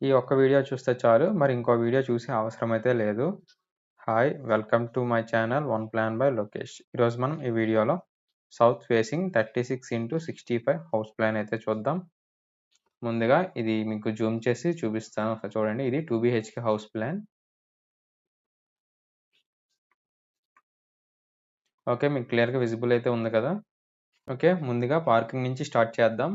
ఈ ఒక్క వీడియో చూస్తే చాలు. మరి ఇంకో వీడియో చూసే అవసరమైతే లేదు. Hi! Welcome to my channel one plan by Lokesh. ఈరోజు మనం ఈ వీడియోలో south facing 36x65 house plan అయితే చూద్దాం. ముందుగా ఇది మీకు జూమ్ చేసి చూపిస్తాను. ఒకసారి చూడండి. ఇది 2 BHK హౌస్ ప్లాన్. ఓకే. మీకు క్లియర్‌గా విజిబుల్ అయితే ఉంది కదా! ఓకే. ముందుగా పార్కింగ్ నుంచి స్టార్ట్ చేద్దాం.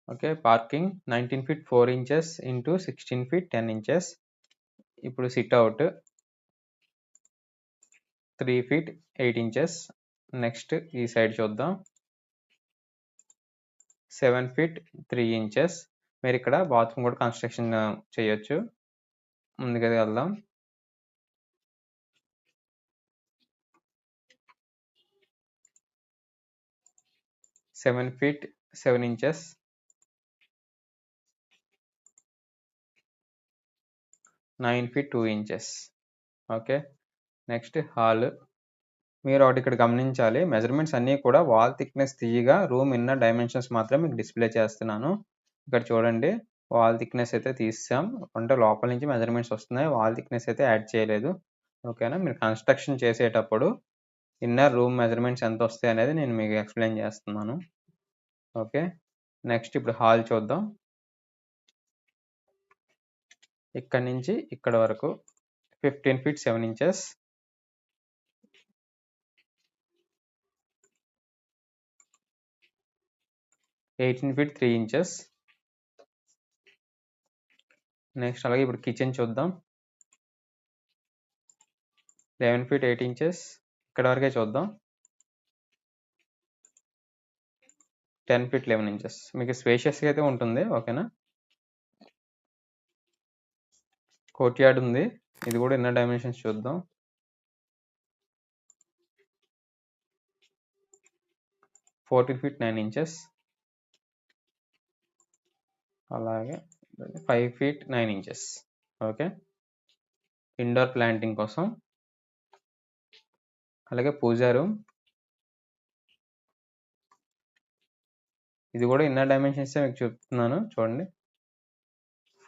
Okay. Parking 19 feet 4 inches into 16 feet 10 inches. ఇప్పుడు సిట్అవుట్ 3 ఫీట్ 8 ఇంచెస్. నెక్స్ట్ ఈ సైడ్ చూద్దాం. 7 ఫీట్ 3 ఇంచెస్. మీరు ఇక్కడ బాత్రూమ్ కూడా కన్స్ట్రక్షన్ చేయొచ్చు. ముందుగా వెళ్దాం. Seven feet 7 inches. 9 feet 2 inches. Okay. Next hall. మీరు ఒకటి ఇక్కడ గమనించాలి. మెజర్మెంట్స్ అన్నీ కూడా వాల్ థిక్నెస్ తీయగా రూమ్ ఇన్నర్ డైమెన్షన్స్ మాత్రం మీకు డిస్ప్లే చేస్తున్నాను. ఇక్కడ చూడండి. వాల్ థిక్నెస్ అయితే తీసాం. అంటే లోపల నుంచి మెజర్మెంట్స్ వస్తున్నాయి. వాల్ థిక్నెస్ అయితే యాడ్ చేయలేదు. ఓకేనా? మీరు కన్స్ట్రక్షన్ చేసేటప్పుడు ఇన్నర్ రూమ్ మెజర్మెంట్స్ ఎంత వస్తాయి అనేది నేను మీకు ఎక్స్ప్లెయిన్ చేస్తున్నాను. ఓకే. నెక్స్ట్ ఇప్పుడు హాల్ చూద్దాం. ఇక్కడ నుంచి ఇక్కడ వరకు 15 feet 7 inches. 18 feet 3 inches. Next అలాగే ఇప్పుడు కిచెన్ చూద్దాం. 11 ఫీట్ 8 ఇంచెస్. ఇక్కడ వరకే చూద్దాం. 10 ఫీట్ 11 ఇంచెస్. మీకు స్పేషియస్‌గా అయితే ఉంటుంది. ఓకేనా? కోర్ట్ యార్డ్ ఉంది. ఇది కూడా ఇన్నర్ డైమెన్షన్స్ చూద్దాం. 14 ఫీట్ 9 ఇంచెస్. అలాగే 5 feet 9 inches. Okay. Indoor planting కోసం. అలాగే పూజా రూమ్. ఇది కూడా ఇన్నర్ డైమెన్షన్స్ మీకు చెప్తున్నాను చూడండి.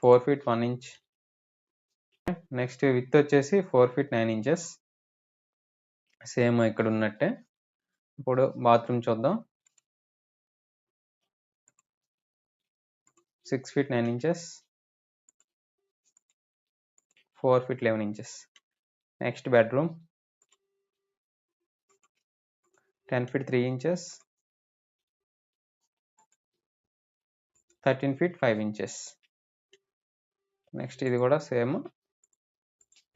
4 ఫీట్ 1 ఇంచ్. నెక్స్ట్ విడ్త్ వచ్చేసి 4 ఫీట్ 9 ఇంచెస్. సేమ్ ఇక్కడ ఉన్నట్టే. ఇప్పుడు బాత్రూమ్ చూద్దాం. 6 feet 9 inches. 4 feet 11 inches. Next bedroom. 10 feet 3 inches. 13 feet 5 inches. Next ఇది కూడా సేమ్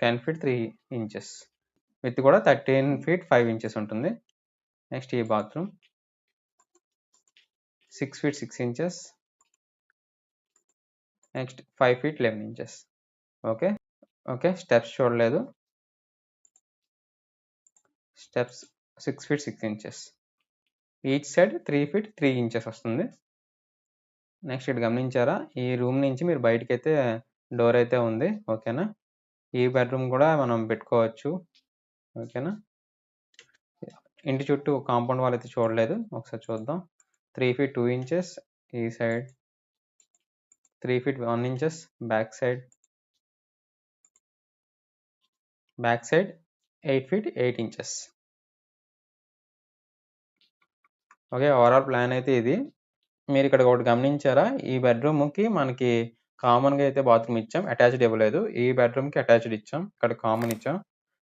10 ఫీట్ 3 ఇంచెస్. విత్ కూడా 13 ఫీట్ 5 ఇంచెస్ ఉంటుంది. నెక్స్ట్ ఈ bathroom 6 feet 6 inches. Next 5 feet 11 inches. Okay. Okay. Steps చూడలేదు. Steps 6 feet 6 inches. Each side 3 feet 3 inches వస్తుంది. Next ఇక్కడ గమనించారా? ఈ రూమ్ నుంచి మీరు బయటకైతే డోర్ అయితే ఉంది. ఓకేనా? ఈ బెడ్రూమ్ కూడా మనం పెట్టుకోవచ్చు. ఓకేనా? ఇంటి చుట్టూ కాంపౌండ్ వాల్ అయితే చూడలేదు. ఒకసారి చూద్దాం. 3 ఫీట్ 2 ఇంచెస్. ఈ side 3 feet 1 inches. Back side 8 feet 8 inches. Okay. Overall plan అయితే ఇది. మీరు ఇక్కడ ఒకటి గమనించారా? ఈ బెడ్రూమ్‌కి మనకి కామన్‌గా అయితే బాత్రూమ్ ఇచ్చాం. అటాచ్డ్ ఇవ్వలేదు. ఈ బెడ్రూమ్‌కి అటాచ్డ్ ఇచ్చాం. ఇక్కడ కామన్ ఇచ్చాం.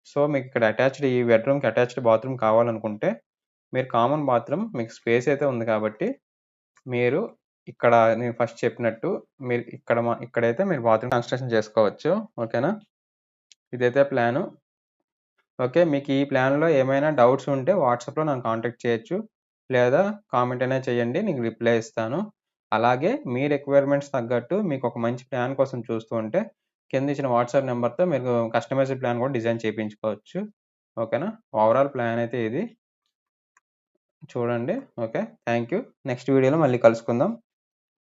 సో, మీకు ఇక్కడ అటాచ్డ్ ఈ బెడ్రూమ్‌కి అటాచ్డ్ బాత్రూమ్ కావాలనుకుంటే మీరు కామన్ బాత్రూమ్ మీకు స్పేస్ అయితే ఉంది కాబట్టి మీరు ఇక్కడ నేను ఫస్ట్ చెప్పినట్టు మీరు ఇక్కడైతే మీరు బాత్రూమ్ కన్స్ట్రక్షన్ చేసుకోవచ్చు. ఓకేనా? ఇదైతే ప్లాను. ఓకే. మీకు ఈ ప్లాన్‌లో ఏమైనా డౌట్స్ ఉంటే వాట్సాప్‌లో నన్ను కాంటాక్ట్ చేయొచ్చు. లేదా కామెంట్ అయినా చేయండి. నీకు రిప్లై ఇస్తాను. అలాగే మీ రిక్వైర్మెంట్స్ తగ్గట్టు మీకు ఒక మంచి ప్లాన్ కోసం చూస్తూ ఉంటే కింద ఇచ్చిన వాట్సాప్ నంబర్‌తో మీరు కస్టమైజ్డ్ ప్లాన్ కూడా డిజైన్ చేపించుకోవచ్చు. ఓకేనా? ఓవరాల్ ప్లాన్ అయితే ఇది. చూడండి. ఓకే. Thank you. నెక్స్ట్ వీడియోలో మళ్ళీ కలుసుకుందాం.